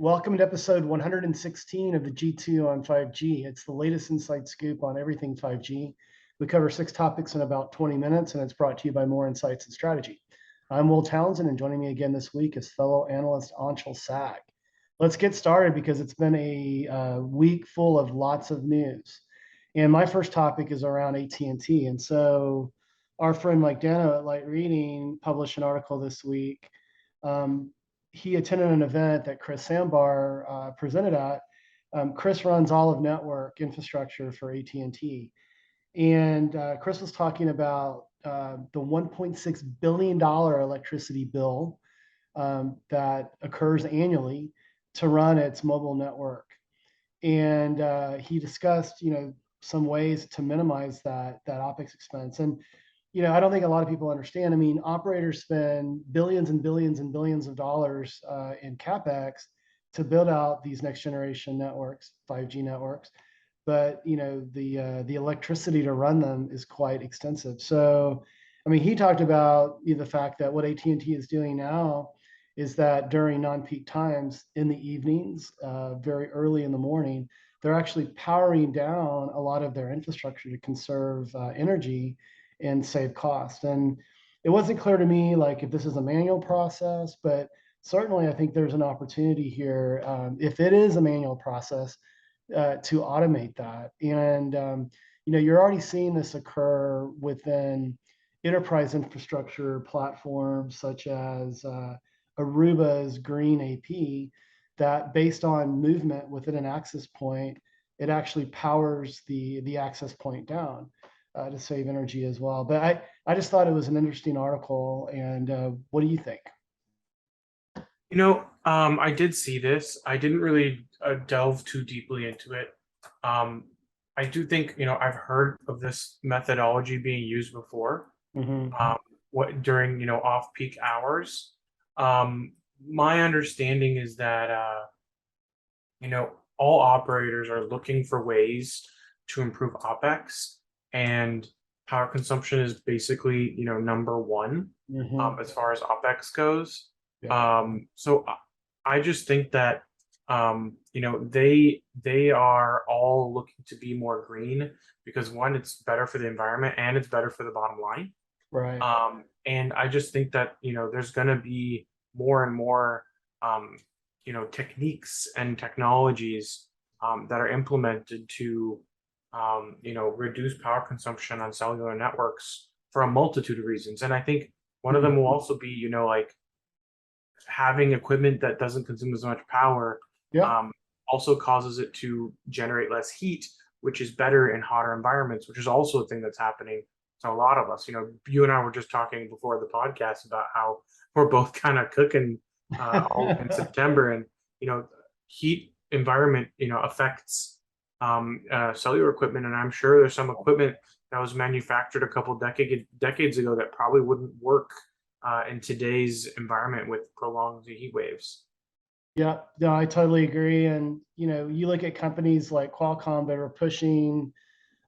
Welcome to episode 116 of the G2 on 5G. It's the latest inside scoop on everything 5G. We cover 6 topics in about 20 minutes, and it's brought to you by More Insights and Strategy. I'm Will Townsend, and joining me again this week is fellow analyst Anshel Sag. Let's get started because it's been a week full of lots of news. And my first topic is around AT&T. And so our friend Mike Dano at Light Reading published an article this week. He attended an event that Chris Sambar presented at. Chris runs all of network infrastructure for AT&T. And Chris was talking about the $1.6 billion electricity bill that occurs annually to run its mobile network. And he discussed, some ways to minimize that OpEx expense. And I don't think a lot of people understand. I mean, operators spend billions and billions and billions of dollars in CapEx to build out these next generation networks, 5G networks. But the electricity to run them is quite extensive. So, I mean, he talked about the fact that what AT&T is doing now is that during non-peak times in the evenings, very early in the morning, they're actually powering down a lot of their infrastructure to conserve energy and save cost. And it wasn't clear to me like if this is a manual process, but certainly I think there's an opportunity here, if it is a manual process, to automate that. And you're already seeing this occur within enterprise infrastructure platforms such as Aruba's Green AP, that based on movement within an access point, it actually powers the access point down to save energy as well. But I just thought it was an interesting article. And what do you think? I did see this. I didn't really delve too deeply into it. I do think, I've heard of this methodology being used before. Mm-hmm. What during, off-peak hours. My understanding is that, all operators are looking for ways to improve OpEx, and power consumption is basically, number one, Mm-hmm. as far as OpEx goes. Yeah. So I just think that they are all looking to be more green because one, it's better for the environment and it's better for the bottom line. Right. And I just think that there's going to be more and more techniques and technologies that are implemented to reduce power consumption on cellular networks for a multitude of reasons. And I think one of them will also be like having equipment that doesn't consume as much power Yeah. also causes it to generate less heat, which is better in hotter environments, which is also a thing that's happening to a lot of us. You and I were just talking before the podcast about how we're both kind of cooking all in September, and heat environment affects cellular equipment, and I'm sure there's some equipment that was manufactured a couple decades ago that probably wouldn't work in today's environment with prolonged heat waves. Yeah, no, I totally agree. And you look at companies like Qualcomm that are pushing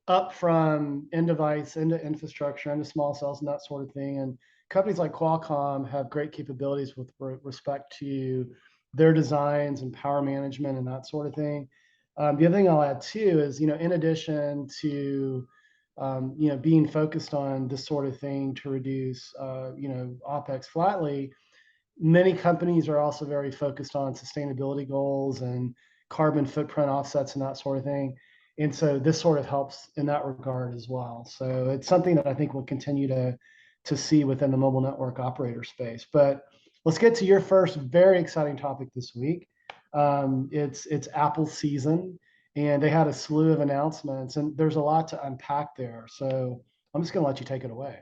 up from end device into infrastructure, into small cells and that sort of thing. And companies like Qualcomm have great capabilities with respect to their designs and power management and that sort of thing. The other thing I'll add too is, in addition to, being focused on this sort of thing to reduce, OpEx flatly, many companies are also very focused on sustainability goals and carbon footprint offsets and that sort of thing. And so this sort of helps in that regard as well. So it's something that I think we'll continue to see within the mobile network operator space. But let's get to your first very exciting topic this week. It's Apple season, and they had a slew of announcements, and there's a lot to unpack there. So I'm just going to let you take it away.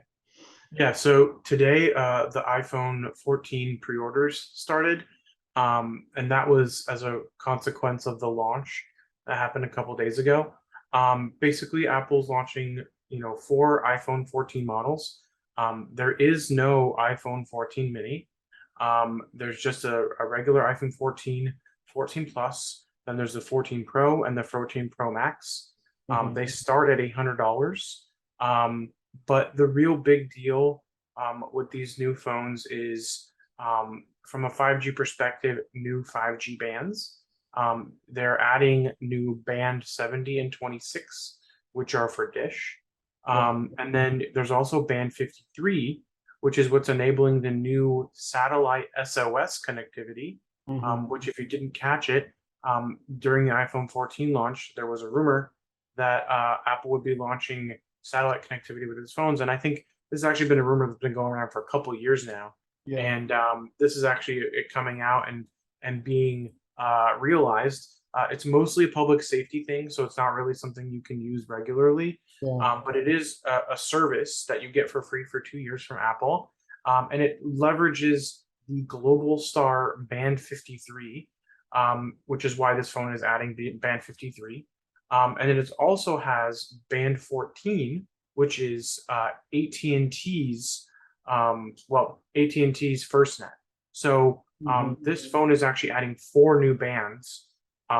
Yeah, so today the iPhone 14 pre-orders started, and that was as a consequence of the launch that happened a couple days ago. Basically, Apple's launching, 4 iPhone 14 models. There is no iPhone 14 mini. There's just a regular iPhone 14, 14 Plus, then there's the 14 Pro and the 14 Pro Max. They start at $800. But the real big deal with these new phones is from a 5G perspective, new 5G bands. They're adding new band 70 and 26, which are for Dish. And then there's also band 53, which is what's enabling the new satellite SOS connectivity, which, if you didn't catch it, during the iPhone 14 launch, there was a rumor that Apple would be launching satellite connectivity with its phones. And I think this has actually been a rumor that's been going around for a couple of years now. Yeah. And this is actually it coming out and being realized. It's mostly a public safety thing, so it's not really something you can use regularly. Yeah. But it is a service that you get for free for 2 years from Apple, and it leverages the Global Star Band 53, which is why this phone is adding the Band 53. And then it also has Band 14, which is AT&T's AT&T's FirstNet. So this phone is actually adding 4 new bands,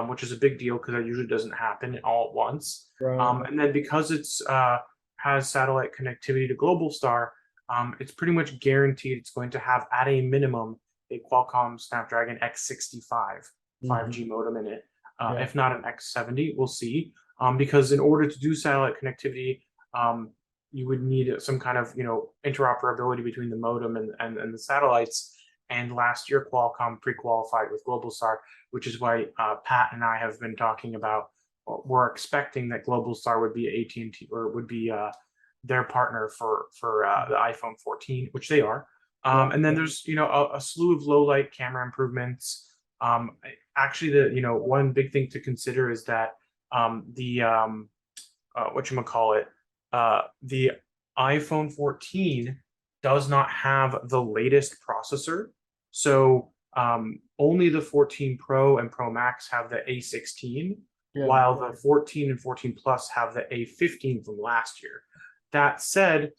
which is a big deal because that usually doesn't happen all at once. Right. And then because it's has satellite connectivity to Globalstar, it's pretty much guaranteed it's going to have, at a minimum, a Qualcomm Snapdragon X65 5G modem in it. If not an X70, we'll see. Because in order to do satellite connectivity, you would need some kind of interoperability between the modem and the satellites. And last year, Qualcomm pre-qualified with Globalstar, which is why Pat and I have been talking about. We're expecting that Globalstar would be AT&T, or would be their partner for the iPhone 14, which they are. And then there's a slew of low light camera improvements. Actually, the one big thing to consider is that the iPhone 14 does not have the latest processor. So only the 14 Pro and Pro Max have the A16, while the 14 and 14 Plus have the A15 from last year. That said,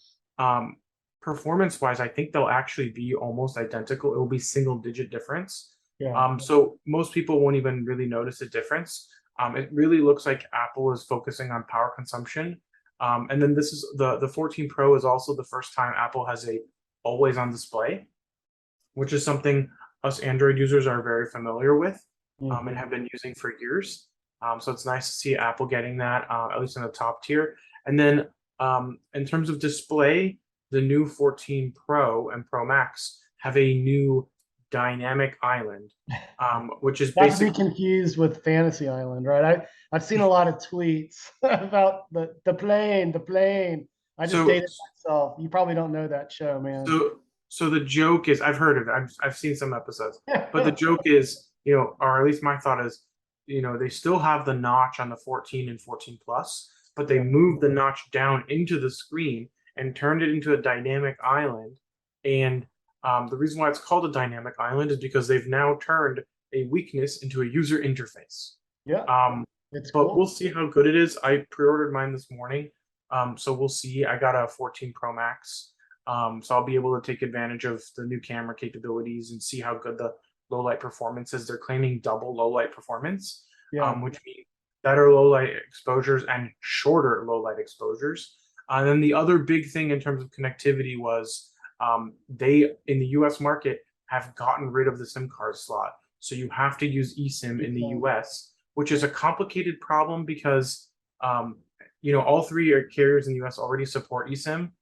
performance-wise, I think they'll actually be almost identical. It will be single-digit difference. So most people won't even really notice a difference. It really looks like Apple is focusing on power consumption. And then this is the 14 Pro is also the first time Apple has a always-on display, which is something us Android users are very familiar with and have been using for years. So it's nice to see Apple getting that, at least in the top tier. And then in terms of display, the new 14 Pro and Pro Max have a new dynamic island, which is Not to basically be confused with Fantasy Island, right? I've seen a lot of tweets about the plane. I just dated myself. You probably don't know that show, man. So the joke is, I've heard of it. I've seen some episodes, but the joke is, or at least my thought is, they still have the notch on the 14 and 14 Plus, but they moved the notch down into the screen and turned it into a dynamic island. And the reason why it's called a dynamic island is because they've now turned a weakness into a user interface. It's but cool. We'll see how good it is. I pre-ordered mine this morning, so we'll see. I got a 14 Pro Max, so I'll be able to take advantage of the new camera capabilities and see how good the low light performance is. They're claiming double low light performance, which means better low light exposures and shorter low light exposures. And then the other big thing in terms of connectivity was they, in the US market, have gotten rid of the SIM card slot. So you have to use eSIM in the US, which is a complicated problem because, all 3 carriers in the US already support eSIM.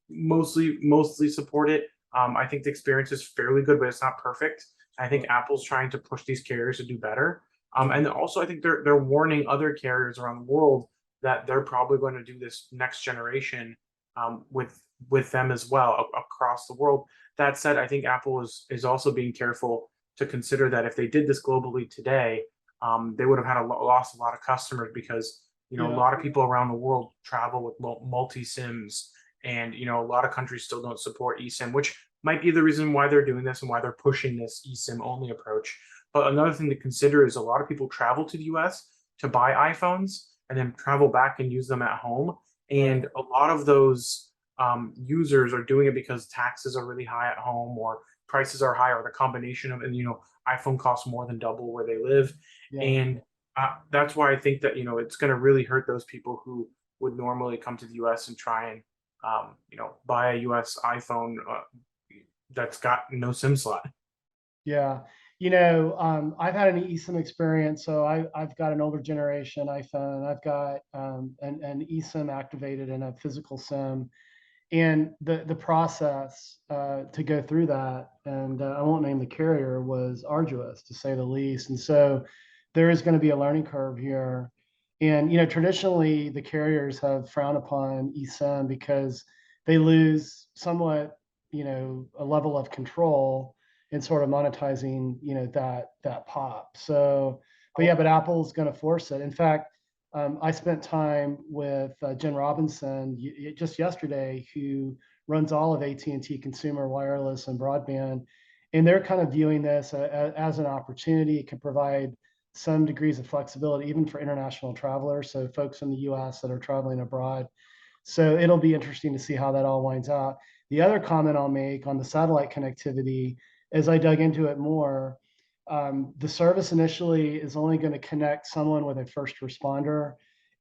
Mostly support it. I think the experience is fairly good, but it's not perfect. I think Apple's trying to push these carriers to do better. And also, I think they're warning other carriers around the world that they're probably going to do this next generation with them as well across the world. That said, I think Apple is also being careful to consider that if they did this globally today, they would have had lost a lot of customers because a lot of people around the world travel with multi SIMs, and a lot of countries still don't support eSIM, which might be the reason why they're doing this and why they're pushing this eSIM only approach. But another thing to consider is a lot of people travel to the US to buy iPhones and then travel back and use them at home. And a lot of those users are doing it because taxes are really high at home, or prices are high, or the combination of, and iPhone costs more than double where they live. And that's why I think that it's going to really hurt those people who would normally come to the US and try and buy a US iPhone that's got no SIM slot. Yeah. I've had an eSIM experience. So I've got an older generation iPhone. I've got an eSIM activated in a physical SIM. And the process to go through that, and I won't name the carrier, was arduous to say the least. And so there is going to be a learning curve here. And traditionally the carriers have frowned upon eSIM because they lose somewhat, a level of control in sort of monetizing, that pop. So, but yeah, but Apple's going to force it. In fact, I spent time with Jen Robinson just yesterday, who runs all of AT&T consumer wireless and broadband, and they're kind of viewing this as an opportunity. It can provide some degrees of flexibility, even for international travelers, so folks in the U.S. that are traveling abroad. So it'll be interesting to see how that all winds out. The other comment I'll make on the satellite connectivity, as I dug into it more, the service initially is only going to connect someone with a first responder,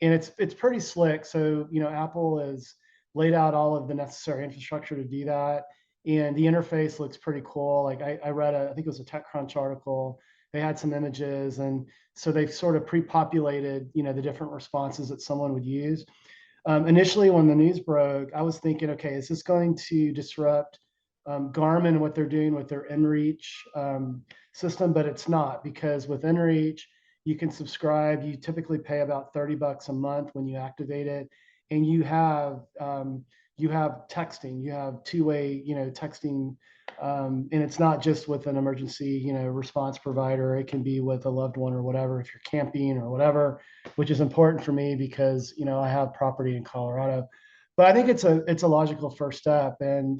and it's pretty slick. So Apple has laid out all of the necessary infrastructure to do that, and the interface looks pretty cool. Like I read I think it was a TechCrunch article. They had some images, and so they've sort of pre-populated the different responses that someone would use. Initially, when the news broke, I was thinking, okay, is this going to disrupt Garmin, what they're doing with their inReach system? But it's not, because with inReach, you can subscribe. You typically pay about $30 a month when you activate it, and you have texting. You have two-way texting, and it's not just with an emergency response provider. It can be with a loved one or whatever, if you're camping or whatever, which is important for me because I have property in Colorado. But I think it's a logical first step. And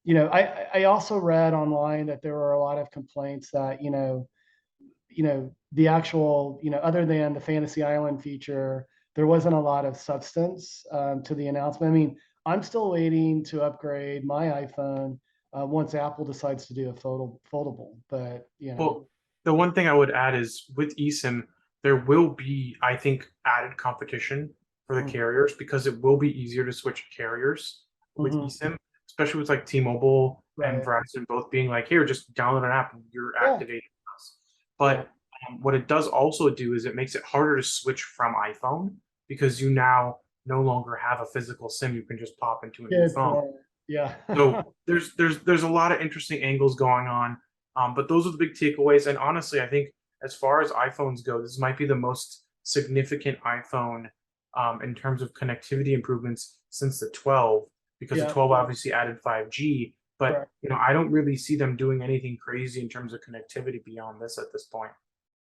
I also read online that there were a lot of complaints that the actual other than the Fantasy Island feature, there wasn't a lot of substance to the announcement. I mean, I'm still waiting to upgrade my iPhone once Apple decides to do a foldable. But Well, the one thing I would add is with eSIM, there will be, I think, added competition for the mm, carriers because it will be easier to switch carriers with mhm, eSIM, especially with like T-Mobile and right, Verizon both being like, here, just download an app and you're yeah, activating us. yeah, But what it does also do is it makes it harder to switch from iPhone because you now no longer have a physical SIM you can just pop into a new good phone. point. Yeah. So there's a lot of interesting angles going on, but those are the big takeaways. And honestly, I think as far as iPhones go, this might be the most significant iPhone in terms of connectivity improvements since the 12, because the Yeah, 12 obviously added 5G. But correct. I don't really see them doing anything crazy in terms of connectivity beyond this at this point.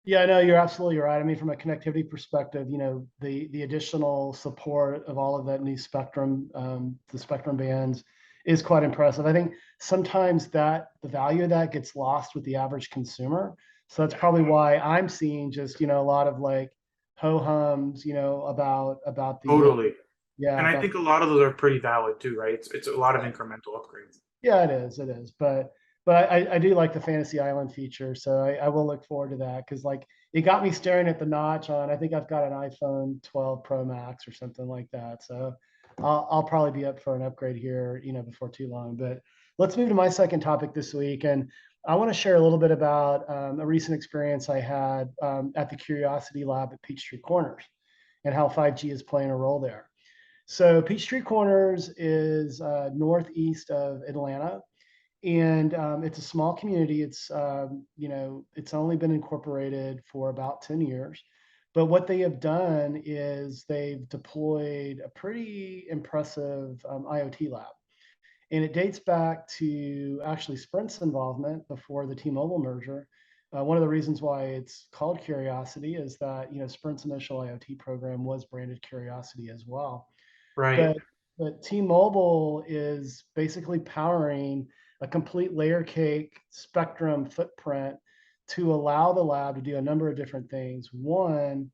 Yeah, no, you're absolutely right. I mean, from a connectivity perspective, the additional support of all of that new spectrum, the spectrum bands, is quite impressive. I think sometimes that the value of that gets lost with the average consumer. So that's probably why I'm seeing just a lot of like ho hums, about the Totally. yeah And I about think a lot of those are pretty valid too, right? It's a lot of incremental upgrades. Yeah, it is. It is. But I do like the Fantasy Island feature, so I will look forward to that, because like it got me staring at the notch on. I think I've got an iPhone 12 Pro Max or something like that. So I'll probably be up for an upgrade here, before too long. But let's move to my second topic this week, and I want to share a little bit about a recent experience I had at the Curiosity Lab at Peachtree Corners, and how 5G is playing a role there. So Peachtree Corners is northeast of Atlanta, and it's a small community. It's only been incorporated for about 10 years. But what they have done is they've deployed a pretty impressive IoT lab. And it dates back to actually Sprint's involvement before the T-Mobile merger. One of the reasons why it's called Curiosity is that Sprint's initial IoT program was branded Curiosity as well. Right. But T-Mobile is basically powering a complete layer cake spectrum footprint to allow the lab to do a number of different things. One,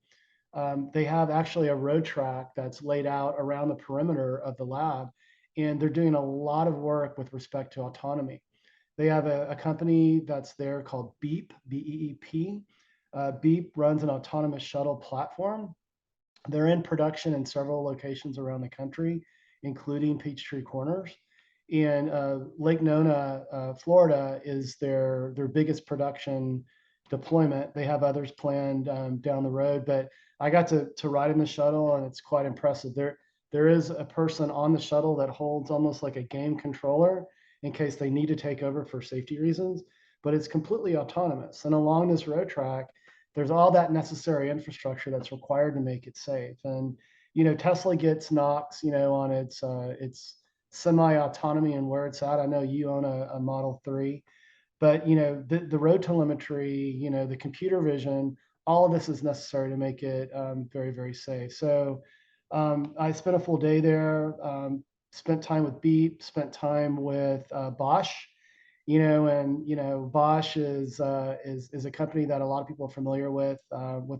they have actually a road track that's laid out around the perimeter of the lab, and they're doing a lot of work with respect to autonomy. They have a company that's there called Beep, Beep. Beep runs an autonomous shuttle platform. They're in production in several locations around the country, including Peachtree Corners. And Lake Nona, Florida, is their biggest production deployment. They have others planned down the road, but I got to ride in the shuttle, and it's quite impressive. There is a person on the shuttle that holds almost like a game controller in case they need to take over for safety reasons, but it's completely autonomous. And along this road track, there's all that necessary infrastructure that's required to make it safe. And Tesla gets knocks, on its semi-autonomy and where it's at. I know you own a Model 3, but the road telemetry, the computer vision, all of this is necessary to make it very, very safe. So I spent a full day there, spent time with Beep, spent time with Bosch, and Bosch is a company that a lot of people are familiar with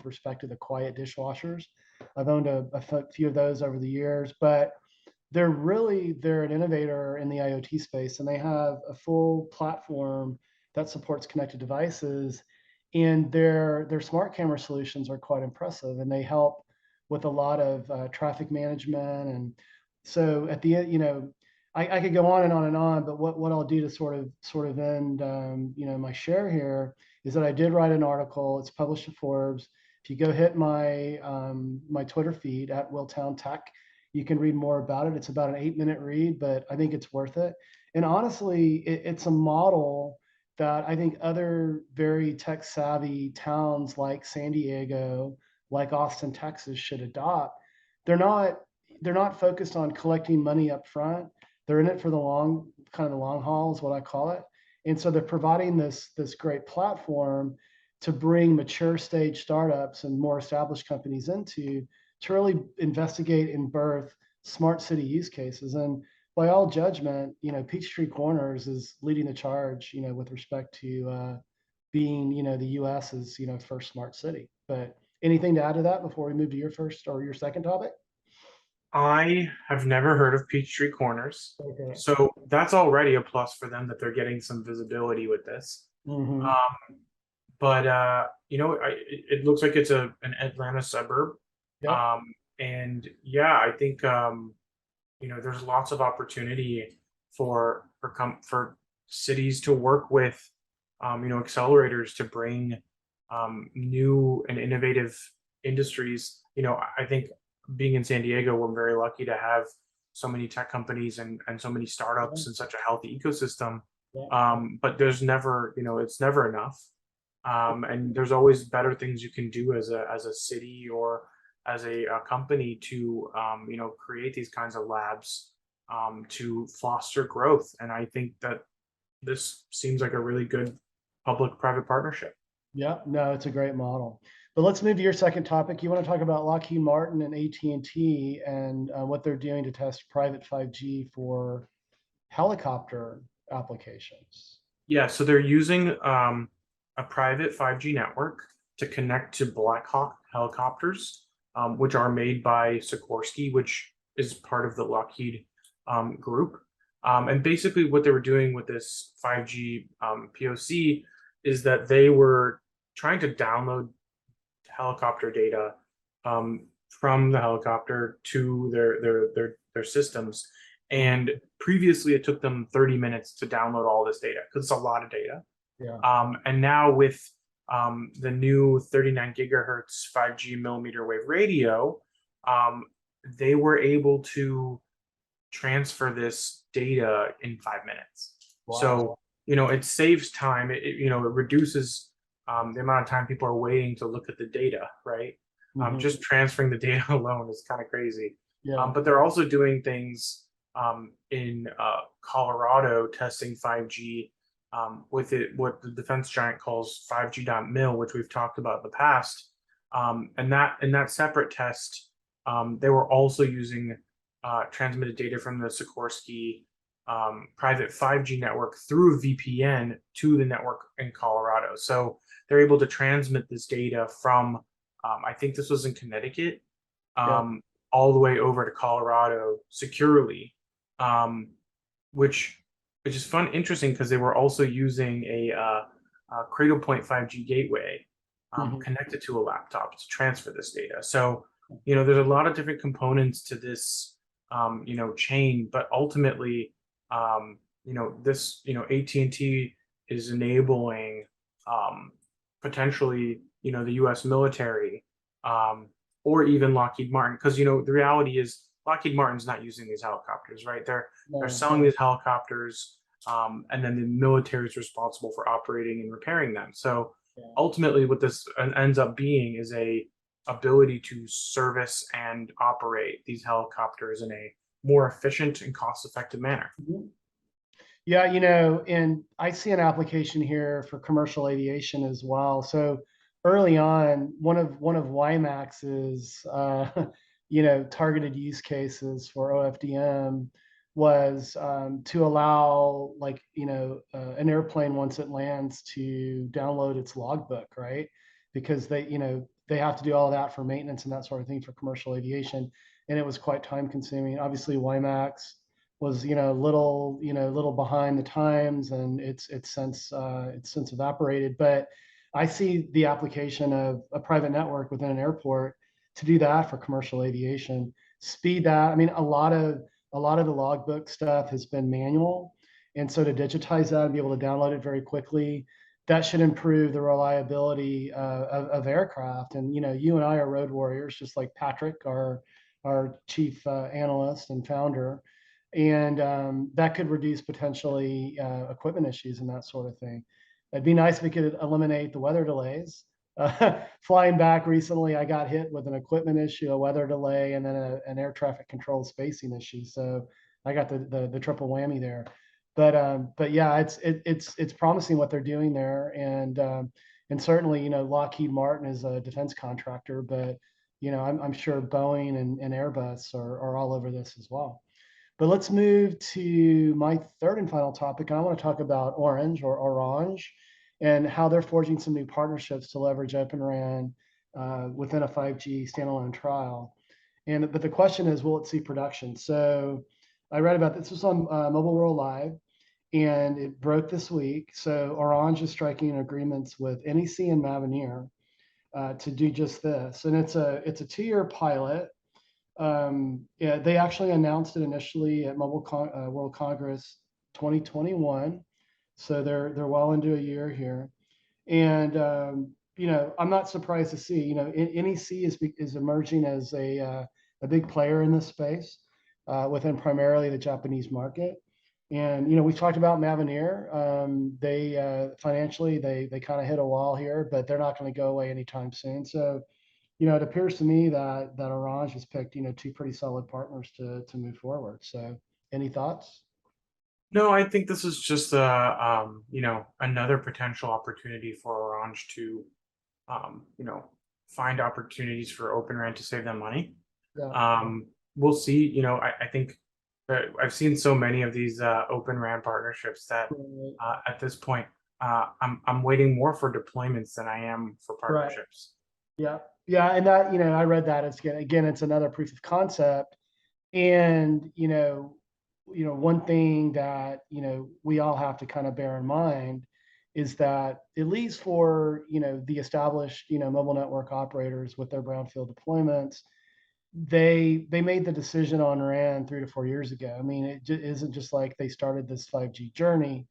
respect to the quiet dishwashers. I've owned a few of those over the years, but they're an innovator in the IoT space, and they have a full platform that supports connected devices. And their smart camera solutions are quite impressive, and they help with a lot of traffic management. And so at the end, I could go on and on and on, but what I'll do to sort of end my share here is that I did write an article. It's published in Forbes. If you go hit my Twitter feed at Willtown Tech, you can read more about it. It's about an 8-minute read, but I think it's worth it. And honestly, it's a model that I think other very tech savvy towns like San Diego, like Austin, Texas, should adopt. They're not they're not focused on collecting money up front. They're in it for the long haul is what I call it. And so they're providing this great platform to bring mature stage startups and more established companies into to really investigate and birth smart city use cases. And by all judgment, Peachtree Corners is leading the charge, with respect to being, the US's, first smart city. But anything to add to that before we move to your first or your second topic? I have never heard of Peachtree Corners, Okay. so that's already a plus for them that they're getting some visibility with this. Mm-hmm. Um, but it looks like it's an Atlanta suburb, Yep. um, and yeah, I think there's lots of opportunity for cities to work with accelerators to bring new and innovative industries. I think being in San Diego, we're very lucky to have so many tech companies and so many Yeah. startups and such a healthy ecosystem. Yeah. But there's never, it's never enough. And there's always better things you can do as a city or as a company to create these kinds of labs to foster growth. And I think that this seems like a really good public-private partnership. Yeah, no, it's a great model. But let's move to your second topic. You want to talk about Lockheed Martin and AT&T and what they're doing to test private 5G for helicopter applications. Yeah, so they're using a private 5G network to connect to Black Hawk helicopters, which are made by Sikorsky, which is part of the Lockheed group. And basically, what they were doing with this 5G POC is that they were trying to download helicopter data from the helicopter to their systems. And previously, it took them 30 minutes to download all this data because it's a lot of data. Yeah. And now with the new 39 gigahertz 5G millimeter wave radio, they were able to transfer this data in 5 minutes. Wow. So, it saves time. It reduces the amount of time people are waiting to look at the data, right? Mhm. Just transferring the data alone is kind of crazy. Yeah. But they're also doing things in Colorado testing 5G with what the defense giant calls 5G.mil, which we've talked about in the past. And that separate test, they were also using transmitted data from the Sikorsky private 5G network through VPN to the network in Colorado. So they're able to transmit this data from, I think this was in Connecticut, Yeah. all the way over to Colorado securely, which is interesting because they were also using a Cradlepoint 5G gateway connected to a laptop to transfer this data. So, there's a lot of different components to this, chain, but ultimately, This, AT&T is enabling potentially, the U.S. military, or even Lockheed Martin, because the reality is Lockheed Martin's not using these helicopters, right? They're No, selling these helicopters, and then the military is responsible for operating and repairing them. So yeah. ultimately, what this ends up being is a ability to service and operate these helicopters in a more efficient and cost-effective manner. Mhm. Yeah, and I see an application here for commercial aviation as well. So early on, one of WiMAX's targeted use cases for OFDM was to allow an airplane once it lands to download its logbook, right? Because they have to do all that for maintenance and that sort of thing for commercial aviation, and it was quite time consuming. Obviously, WiMAX was little behind the times, and it's since evaporated. But I see the application of a private network within an airport to do that for commercial aviation, speed that. I mean, a lot of the logbook stuff has been manual, and so to digitize that and be able to download it very quickly, that should improve the reliability of aircraft. And you and I are road warriors, just like Patrick, our chief analyst and founder, and that could reduce potentially equipment issues and that sort of thing. It'd be nice if we could eliminate the weather delays. Flying back recently, I got hit with an equipment issue, a weather delay, and then an air traffic control spacing issue. So I got the triple whammy there. But yeah, it's promising what they're doing there, and certainly Lockheed Martin is a defense contractor, but I'm sure Boeing and Airbus are all over this as well. But let's move to my third and final topic. And I want to talk about Orange and how they're forging some new partnerships to leverage Open RAN within a 5G standalone trial. But the question is, will it see production? So I read about this. This was on Mobile World Live, and it broke this week. So Orange is striking agreements with NEC and Mavenir to do just this. And it's a 2-year pilot. Yeah, they actually announced it initially at World Congress 2021, so they're well into a year here. And I'm not surprised to see NEC is emerging as a big player in this space within primarily the Japanese market. And we've talked about Mavenir. They financially they kind of hit a wall here, but they're not going to go away anytime soon. So it appears to me that Orange has picked, two pretty solid partners to move forward. So, any thoughts? No, I think this is just another potential opportunity for Orange to, find opportunities for Open RAN to save them money. Yeah. We'll see. I think that I've seen so many of these Open RAN partnerships that at this point, I'm waiting more for deployments than I am for Right. partnerships. Yeah. Yeah. And that, I read that it's again, it's another proof of concept. And, one thing that, we all have to kind of bear in mind is that at least for, the established, mobile network operators with their brownfield deployments, they made the decision on RAN 3 to 4 years ago. I mean, it isn't just like they started this 5G journey.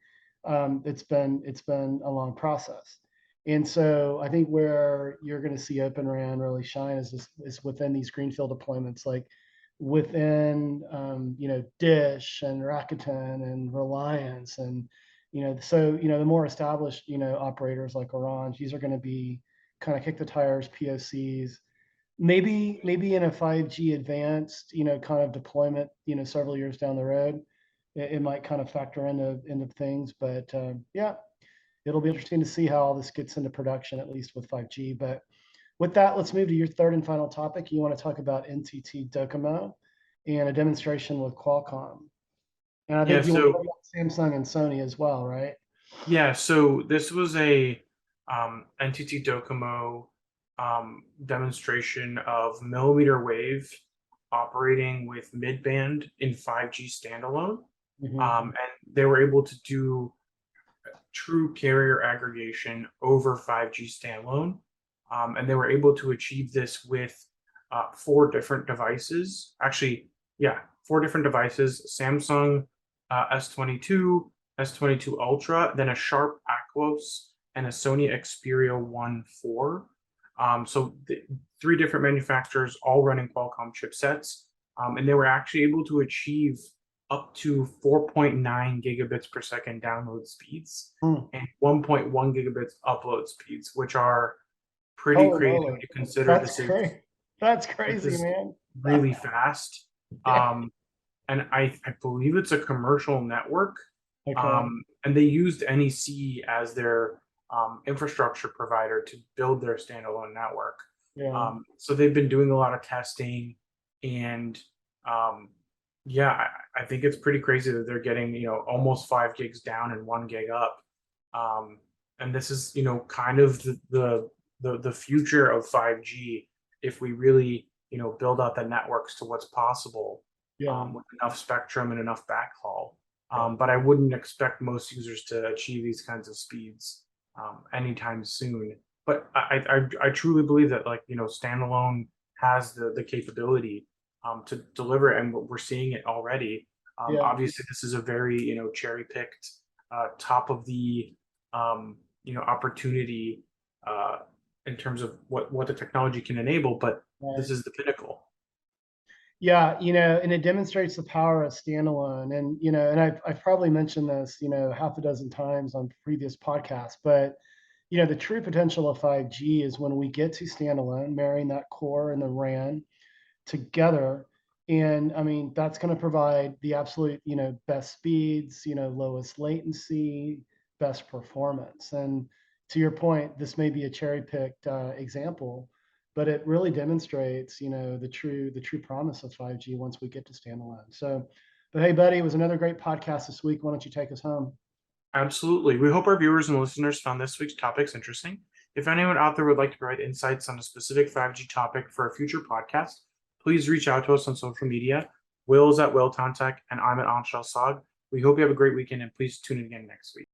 It's been a long process, and so I think where you're going to see Open RAN really shine is within these greenfield deployments, like within Dish and Rakuten and Reliance, and so the more established operators like Orange, these are going to be kind of kick the tires POCs. Maybe in a 5G advanced, kind of deployment, several years down the road, it might kind of factor into things. But yeah, it'll be interesting to see how all this gets into production, at least with 5G. But with that, let's move to your third and final topic. You want to talk about NTT DoCoMo and a demonstration with Qualcomm. And I Yeah. think you want to So talk about Samsung and Sony as well, right? Yeah, so this was a NTT DoCoMo demonstration of millimeter wave operating with mid-band in 5G standalone. Mm-hmm. And they were able to do true carrier aggregation over 5G standalone. And they were able to achieve this with 4 different devices. Actually, yeah, 4 different devices: Samsung, S22, S22 Ultra, then a Sharp Aquos, and a Sony Xperia 1 4. So three different manufacturers all running Qualcomm chipsets, and they were actually able to achieve up to 4.9 gigabits per second download speeds Hmm. and 1.1 gigabits upload speeds, which are pretty Holy crazy when moly. you consider That's this great. That's this crazy, is man. really fast. Yeah. And I believe it's a commercial network. Okay. And they used NEC as their infrastructure provider to build their standalone network. Yeah. So they've been doing a lot of testing, and yeah, I think it's pretty crazy that they're getting almost 5 gigs down and 1 gig up. And this is kind of the future of 5G if we really build out the networks to what's possible Yeah. with enough spectrum and enough backhaul. Yeah. But I wouldn't expect most users to achieve these kinds of speeds anytime soon. But I truly believe that standalone has the capability to deliver, and we're seeing it already. Yeah. Obviously, this is a very cherry picked top of the opportunity in terms of what the technology can enable, but Right. this is the pinnacle. Yeah, and it demonstrates the power of standalone. And, and I've probably mentioned this, half a dozen times on previous podcasts, but, the true potential of 5G is when we get to standalone, marrying that core and the RAN together. And I mean, that's going to provide the absolute, best speeds, lowest latency, best performance. And to your point, this may be a cherry picked example, but it really demonstrates, the true promise of 5G once we get to standalone. So, but hey, buddy, it was another great podcast this week. Why don't you take us home? Absolutely. We hope our viewers and listeners found this week's topics interesting. If anyone out there would like to provide insights on a specific 5G topic for a future podcast, please reach out to us on social media. Will's at WillTownTech, and I'm at Anshel. We hope you have a great weekend, and please tune in again next week.